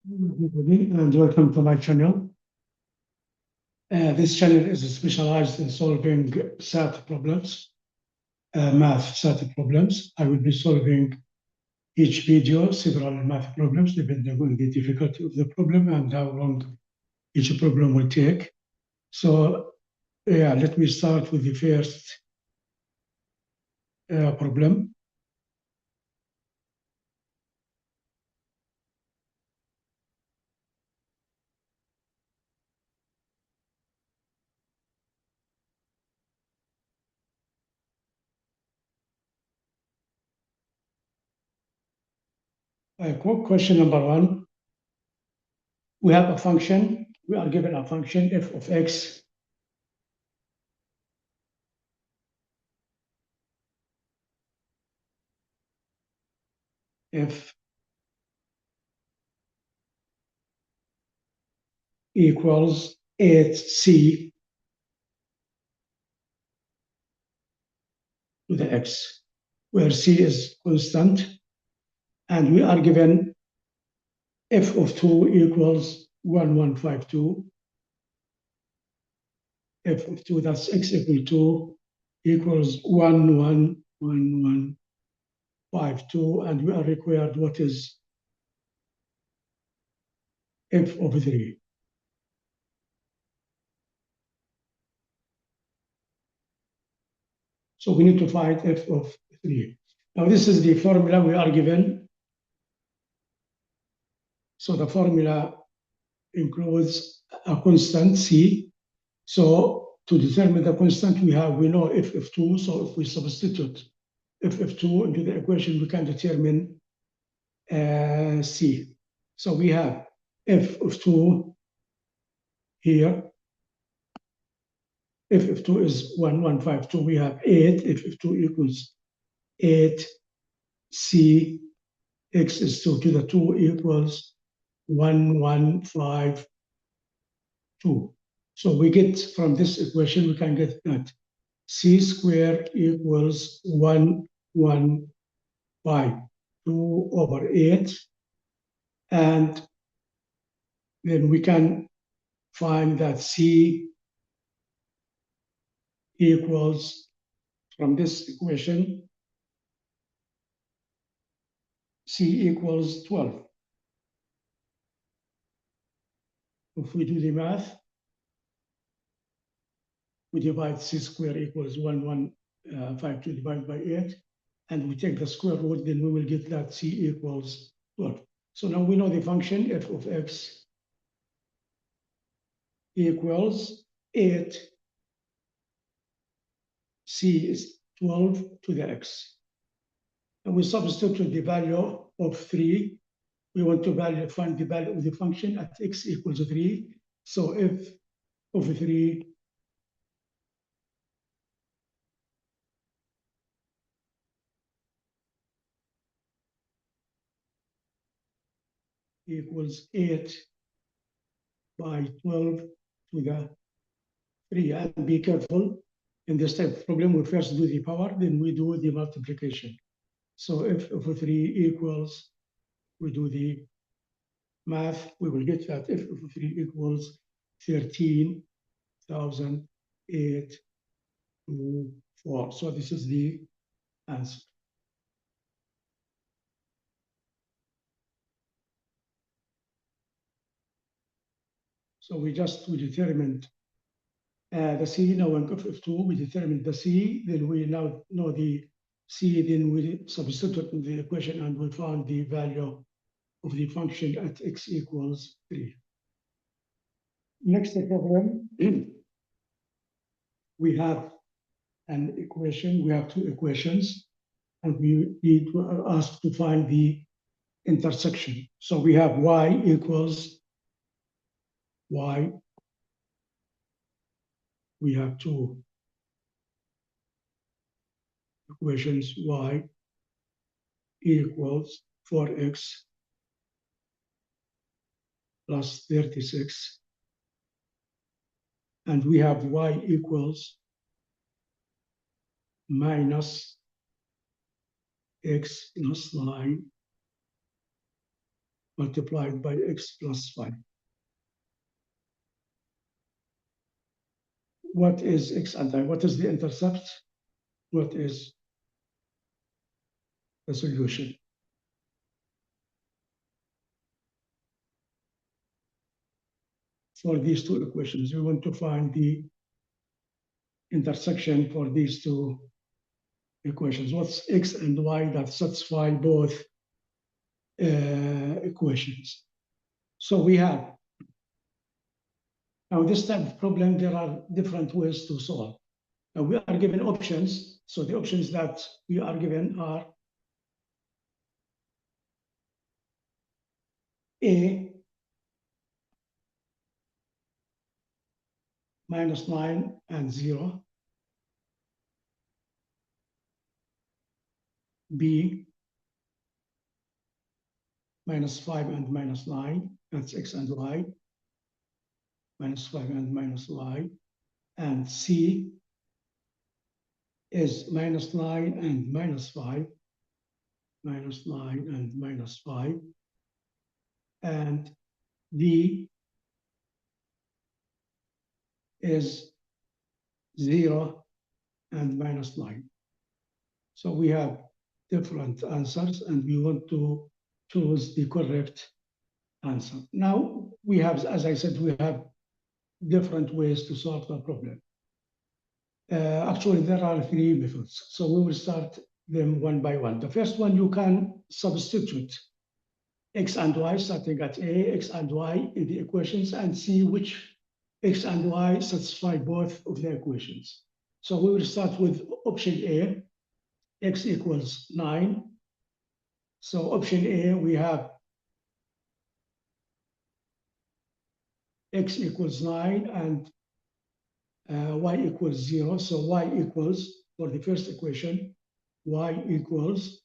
Good evening and welcome to my channel. This channel is specialized in solving SAT problems, math SAT problems. I will be solving each video several math problems depending on the difficulty of the problem and how long each problem will take. So let me start with the first problem. Question number one. We have a function. We are given a function f of x f equals 8c to the x, where c is constant, and we are given f of 2 equals 1152. F of 2, that's x equal to equals 111152, and we are required what is f of 3. So we need to find f of 3. Now this is the formula we are given. So the formula includes a constant c. So to determine the constant, we know f of 2. So if we substitute f of 2 into the equation, we can determine c. So we have f of 2 here. F of 2 is 1152. We have 8. F of 2 equals 8. C x is 2 to the 2 equals 1152. So we get from this equation, we can get that c squared equals 1152 over 8. And then we can find that c equals, from this equation, c equals 12. If we do the math, we divide c squared equals 1152 divided by 8, and we take the square root, then we will get that c equals 12. So now we know the function f of x equals 8. C is 12 to the x. And we substitute the value of 3. We want to find the value of the function at x equals 3. So f of 3 equals 8 by 12 to the 3. And be careful, in this type of problem, we first do the power, then we do the multiplication. So f of 3 equals, we do the math, we will get that f of 3 equals 13,824. So this is the answer. So we determined the C. Now in f2, we determined the C, then we now know the C, then we substitute in the equation and we found the value of the function at x equals 3. Next problem, we have an equation, we have two equations, and we need to ask to find the intersection. So we have y equals y. We have two equations, y equals 4x plus 36. And we have y equals minus x plus 9 multiplied by x plus 5. What is x and y? What is the intercept? What is the solution? For these two equations, we want to find the intersection for these two equations. What's x and y that satisfy both equations? So we have, now this type of problem, there are different ways to solve. Now we are given options. So the options that we are given are A, -9 and 0, B, -5 and -9, that's x and y, -5 and -y, and C is -9 and -5, -9 and -5, and D is 0 and -9. So we have different answers, and we want to choose the correct answer. Now we have, as I said, we have different ways to solve the problem. Actually, there are three methods. So we will start them one by one. The first one, you can substitute x and y starting at A, x and y in the equations, and see which x and y satisfy both of the equations. So we will start with option A, x equals 9. So option A, we have x equals 9 and y equals 0. So y equals, for the first equation, y equals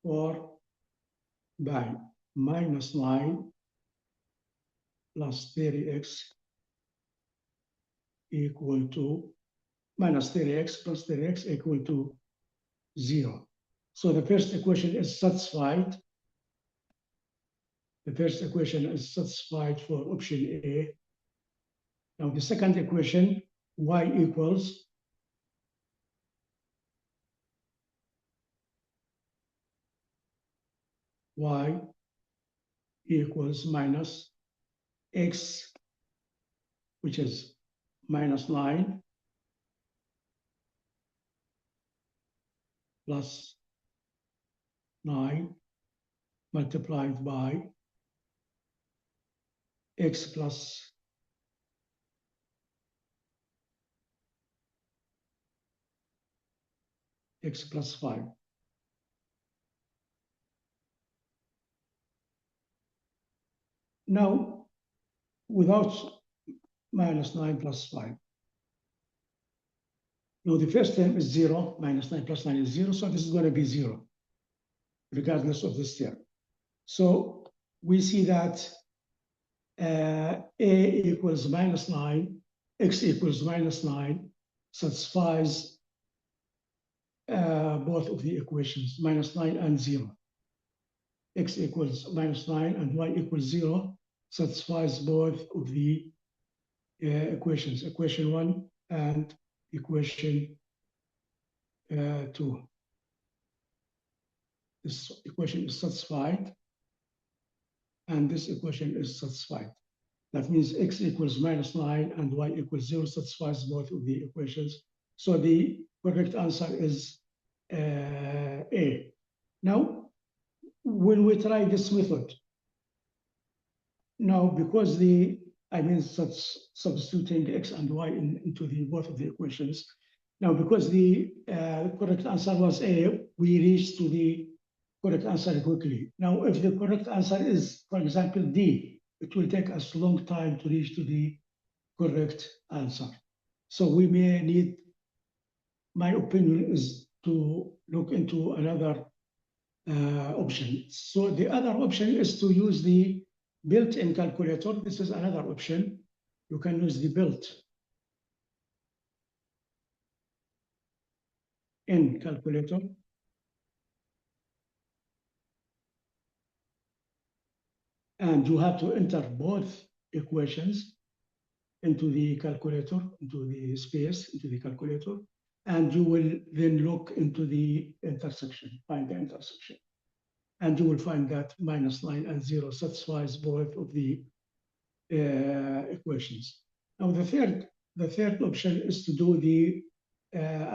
4 by -9 plus 30x equal to -30x plus 30x equal to 0. So the first equation is satisfied. The first equation is satisfied for option A. Now the second equation, y equals minus x, which is -9 plus 9 multiplied by x plus 5. Now, without -9 plus 5. Now, the first term is 0, -9 plus 9 is 0, so this is going to be 0, regardless of this term. So we see that A equals -9, x equals -9, satisfies both of the equations, -9 and 0. X equals -9 and y equals 0 satisfies both of the equations, equation 1 and equation 2. This equation is satisfied, and this equation is satisfied. That means x equals -9 and y equals 0 satisfies both of the equations. So the correct answer is A. Now, when we try this method, now because substituting x and y into both of the equations. Now, because the correct answer was A, we reached to the correct answer quickly. Now, if the correct answer is, for example, D, it will take us a long time to reach to the correct answer. So we may need, my opinion is to look into another option. So the other option is to use the built-in calculator. This is another option. You can use the in calculator. And you have to enter both equations into the calculator, into the space, into the calculator, and you will then look into the intersection, find the intersection. And you will find that -9 and 0 satisfies both of the equations. Now the third option is to do the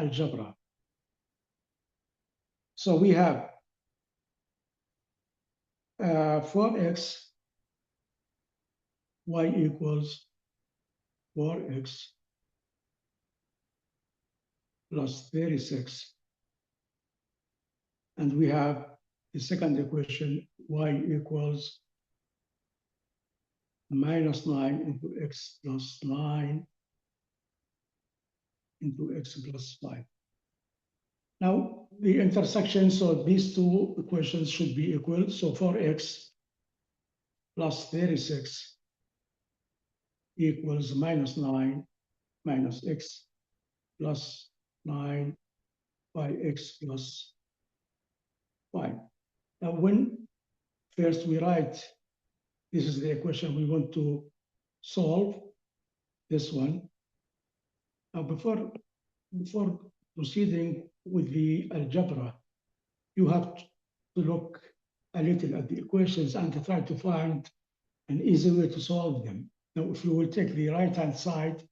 algebra. So we have 4x y equals 4x plus 36. And we have the second equation, y equals -9 into x plus 9 into x plus 5. Now, the intersection, so these two equations should be equal. So 4x plus 36 equals -9 minus x plus 9 by x plus 5. Now, when first we write, this is the equation we want to solve, this one. Now, before proceeding with the algebra, you have to look a little at the equations and to try to find an easy way to solve them. Now, if you will take the right-hand side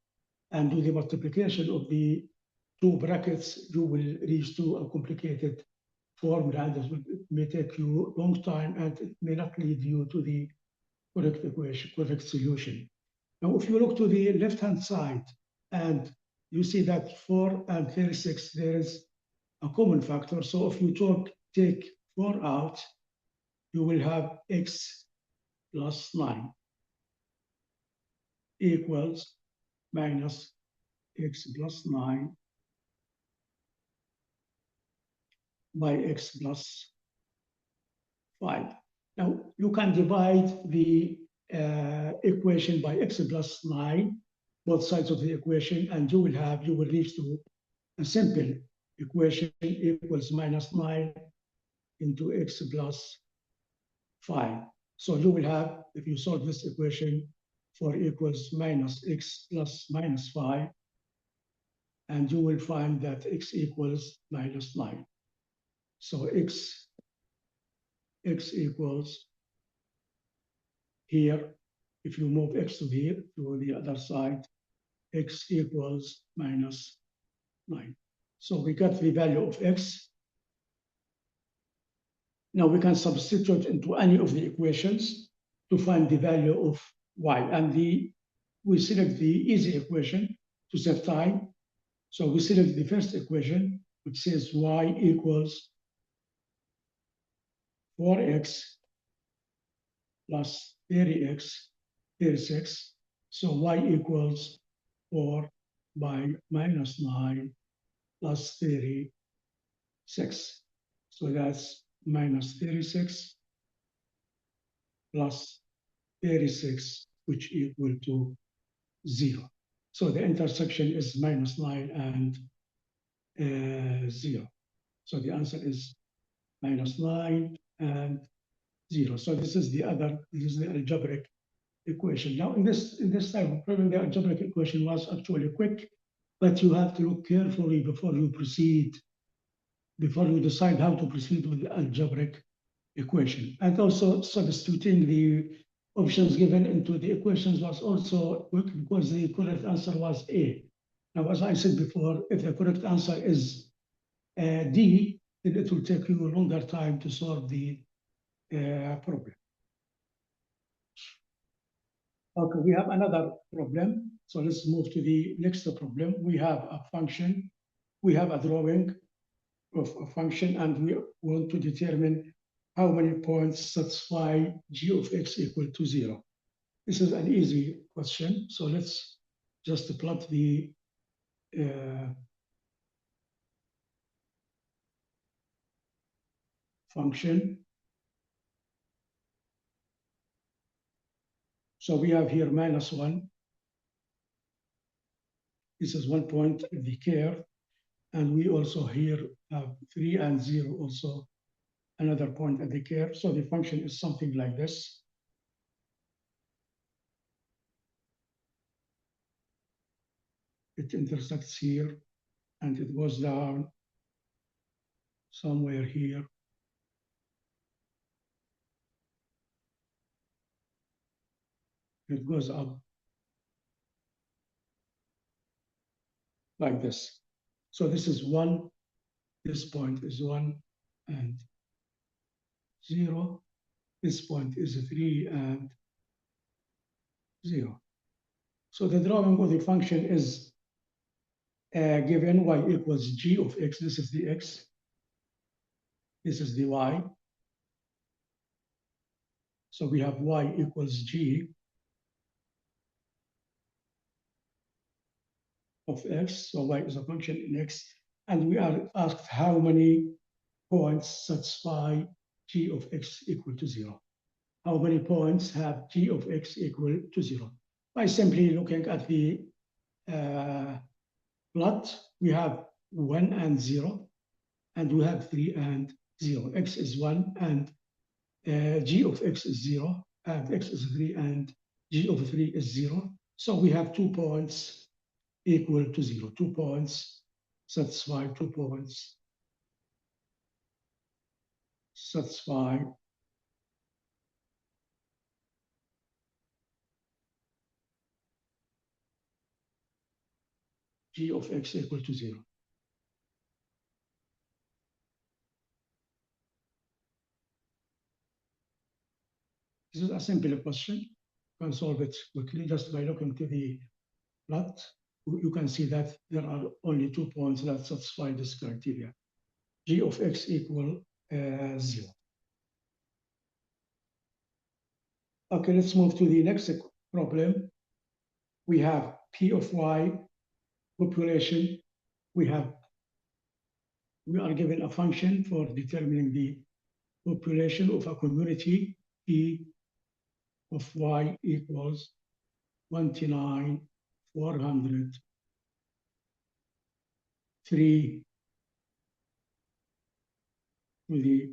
and do the multiplication of the two brackets, you will reach to a complicated formula, and it may take you a long time, and it may not lead you to the correct equation, correct solution. Now, if you look to the left-hand side, and you see that 4 and 36, there is a common factor. So if you take 4 out, you will have x plus 9 equals minus x plus 9 by x plus 5. Now, you can divide the equation by x plus 9, both sides of the equation, and you will reach to a simple equation equals -9 into x plus 5. So you will have, if you solve this equation, 4 equals minus x plus -5, and you will find that x equals -9. So x equals here, if you move x to here, to the other side, x equals -9. So we got the value of x. Now we can substitute into any of the equations to find the value of y. And we select the easy equation to save time. So we select the first equation, which says y equals 4x plus 36. So y equals 4 by -9 plus 36. So that's -36 plus 36, which equal to 0. So the intersection is -9 and 0. So the answer is -9 and 0. So this is the algebraic equation. Now in this type of problem, the algebraic equation was actually quick, but you have to look carefully before you decide how to proceed with the algebraic equation. And also substituting the options given into the equations was also quick because the correct answer was A. Now, as I said before, if the correct answer is D, then it will take you a longer time to solve the problem. Okay, we have another problem. So let's move to the next problem. We have a function. We have a drawing of a function, and we want to determine how many points satisfy g of x equal to 0. This is an easy question. So let's just plot the function. So we have here -1. This is 1 point of the curve. And we also here have 3 and 0 also another point at the curve. So the function is something like this. It intersects here and it goes down somewhere here. It goes up like this. So this is 1, this point is 1 and 0. This point is 3 and 0. So the drawing of the function is given y equals g of x. This is the x. This is the y. So we have y equals g of x. So y is a function in x. And we are asked how many points satisfy g of x equal to 0. How many points have g of x equal to 0? By simply looking at the plot, we have 1 and 0, and we have 3 and 0. X is 1 and g of x is 0, and x is 3 and g of 3 is 0. So we have 2 points equal to 0. 2 points satisfy 2 points satisfy g of x equal to 0. This is a simple question. You can solve it quickly just by looking to the plot. You can see that there are only 2 points that satisfy this criteria. G of x equal 0. Okay, let's move to the next problem. We have P of y population. We are given a function for determining the population of a community. P of y equals 29,400, 3 to the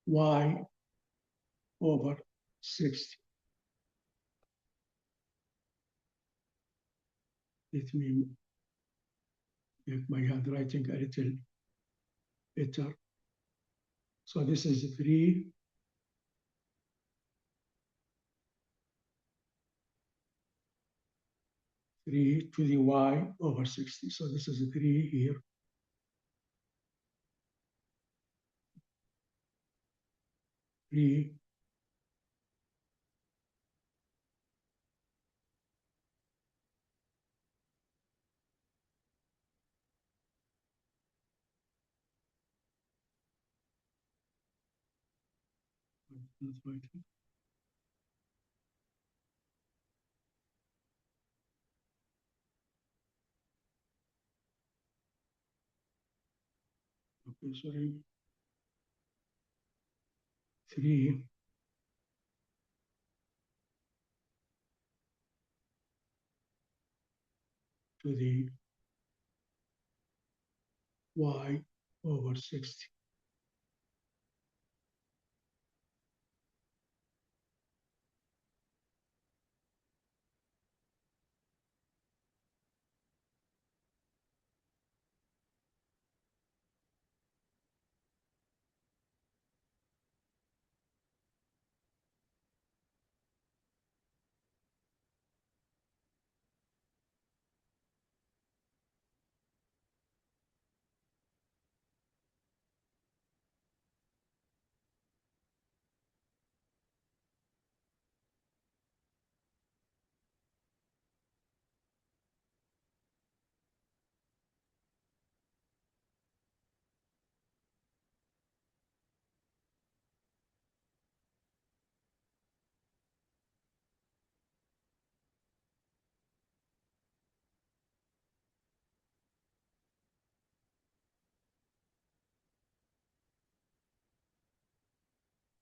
y over 60. Let me make my handwriting a little better. So this is 3 to the y over 60. So this is 3 here. Three not writing. Okay, sorry. 3 to the y over 60.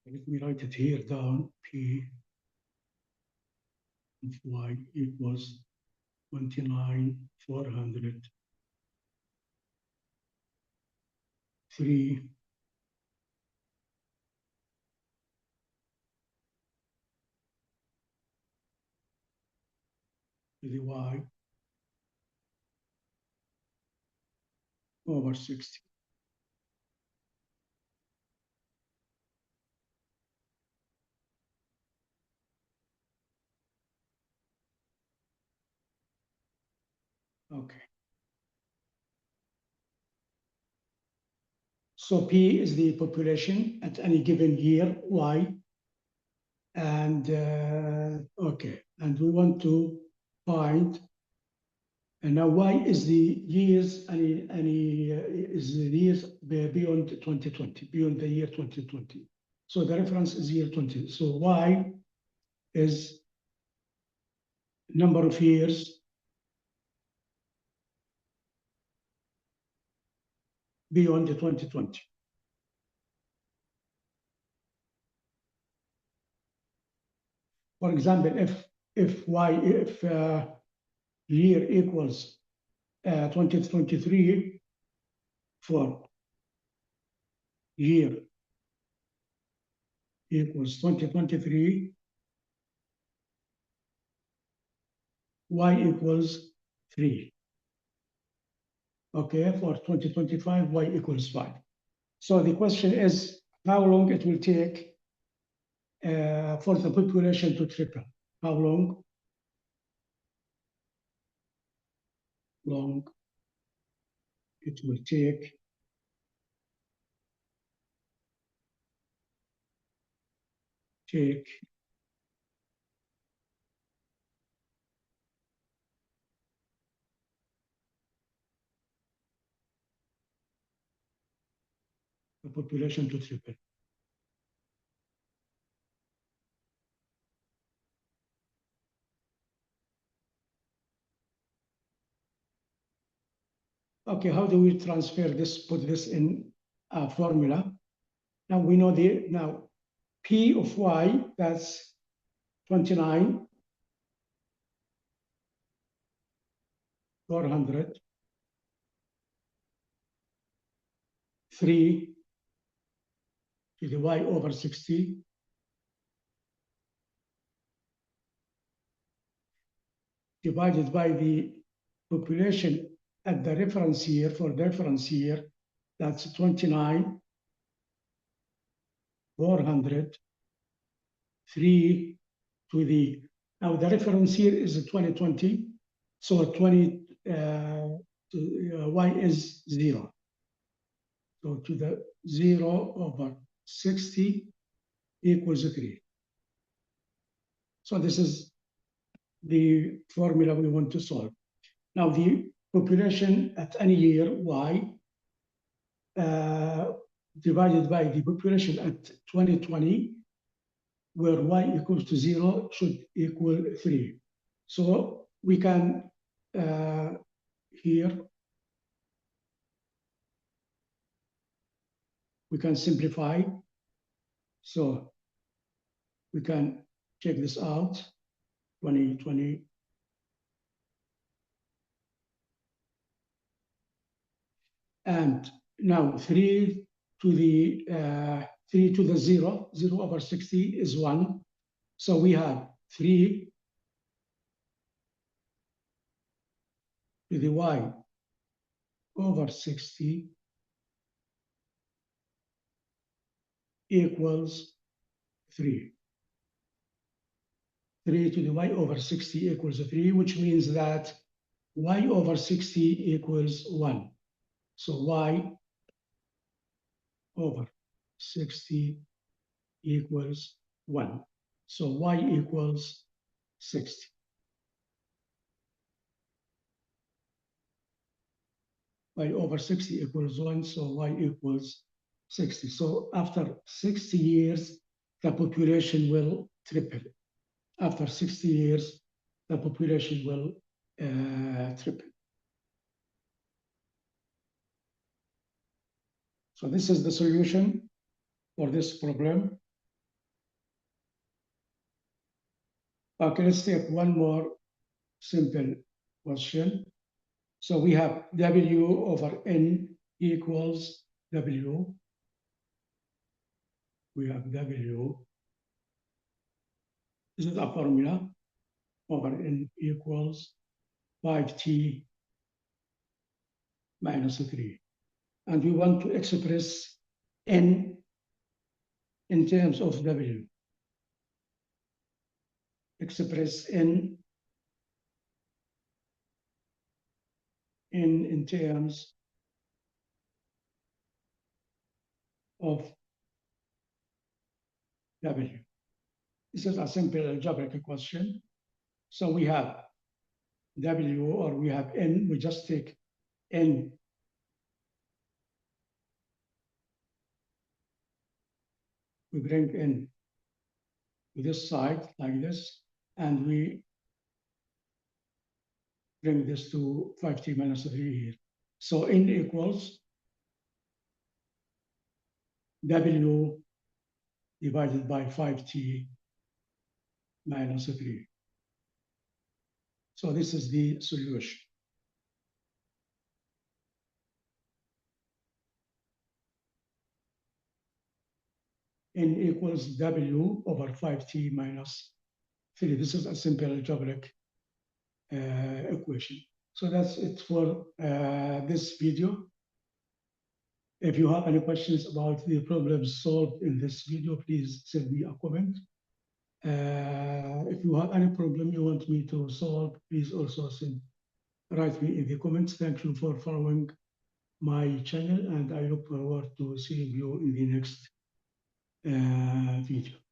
Let me write it here down. P of y equals 29,400, 3 to the y over 60. Okay. So P is the population at any given year, Y. And okay, and we want to find, and now Y is the years, is the years beyond 2020, beyond the year 2020. So the reference is year 20. So Y is number of years beyond the 2020. For example, if year equals 2023, for year equals 2023, y equals 3. Okay, for 2025, y equals 5. So the question is how long it will take for the population to triple. How long? Long it will take the population to triple. Okay, how do we transfer this, put this in a formula? Now we know now P of Y, that's 29, 400, 3 to the Y over 60, divided by the population at the reference year, for the reference year, that's 29, 400, 3 to the, now the reference year is 2020, so 20, y is 0. So to the 0 over 60 equals 3. So this is the formula we want to solve. Now the population at any year, y, divided by the population at 2020, where y equals to 0 should equal 3. So we can, here, we can simplify. So we can check this out, 2020. And now 3 to the 0, 0 over 60 is 1. So we have 3 to the y over 60 equals 3. 3 to the y over 60 equals 3, which means that y over 60 equals 1. So y over 60 equals 1. So y equals 60. Y over 60 equals 1, so y equals 60. So after 60 years, the population will triple. After 60 years, the population will triple. So this is the solution for this problem. Okay, let's take one more simple question. So we have W over N equals W, we have W. This is a formula over N equals 5T minus 3. And we want to express N in terms of W. Express N in terms of W. This is a simple algebraic question. So we have W or we have N, we just take N we bring in this side like this, and we bring this to 5T minus 3 here. So N equals W divided by 5T minus 3. So this is the solution. N equals W over 5T minus 3. This is a simple algebraic equation. So that's it for this video. If you have any questions about the problems solved in this video, please send me a comment. If you have any problem you want me to solve, please also write me in the comments. Thank you for following my channel, and I look forward to seeing you in the next video.